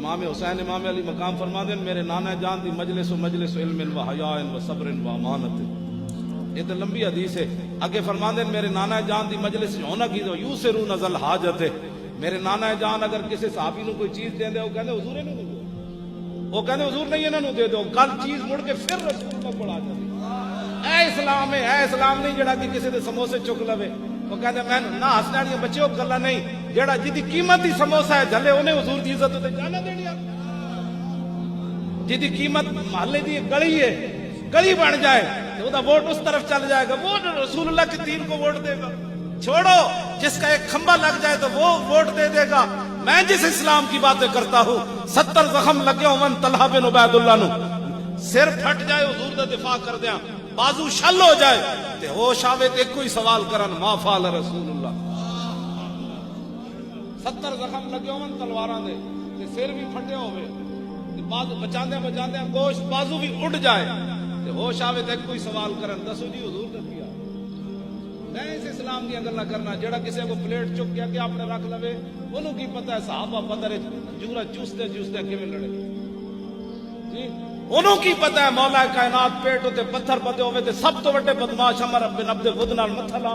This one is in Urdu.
امام حسین امام علی مقام فرما دین میرے نانا جان دی مجلس علم و حیاء و صبر و امانت. یہ تو لمبی حدیث ہے. آگے فرما دین میرے نانا جان دی مجلس ہونا کی تو یوسرون ذل حاجت ہے. میرے نانا جان اگر کسی صحابی نو کوئی چیز دے دے وہ کہندے حضور نے وہ کہندے حضور نہیں انہاں نو دے دو. کل چیز مڑ کے پھر رسول کو پڑا جاتی. اے اسلام ہے, اے اسلام نہیں جڑا کہ کسی دے سموسے چک لوے. وہ کہندے میں نہ ہسنے والی بچے وہ گلا نہیں جڑا جدی قیمت ہی سموسا ہے جلے انہیں حضور دی عزت تے جانا دینی. جدی قیمت محلے دی گلی ہے, گلی بن جائے تو دا ووٹ اس طرف چل جائے گا, وہ رسول اللہ کے دین کو ووٹ دے گا. چھوڑو جس کا ایک کھمبا لگ جائے تو وہ ووٹ دے دے گا. میں جس اسلام کی باتیں کرتا ہوں 70 زخم لگے ہوں طلحہ بن عبید اللہ نو, سر پھٹ جائے حضور دا دفاع کر دیاں, بازو شل ہو جائے تے ہوش آوے تے کوئی سوال کرن ما فعل رسول اللہ. 70 زخم لگے ہوں تلواراں دے تے سر بھی پھٹے ہوئے تے بعد بچاندے بچاندے گوشت بازو بھی اڑ جائے تے ہوش آوے تے کوئی سوال کرن دسو جی حضور نے کیا. میں اس اسلام کی گلا کرنا جڑا کسی کو پلیٹ چک کے کہ آپ نے رکھ لوے انہوں کی پتہ ہے صحابہ بدر جورا چوستے چوستے کیویں لڑے جی. انہوں کی پتہ ہے مولا کائنات پیٹ ہوتے پتھر پتے ہوئے تے سب تو بڑے بدماش عمر بن عبد الود نال متھا لا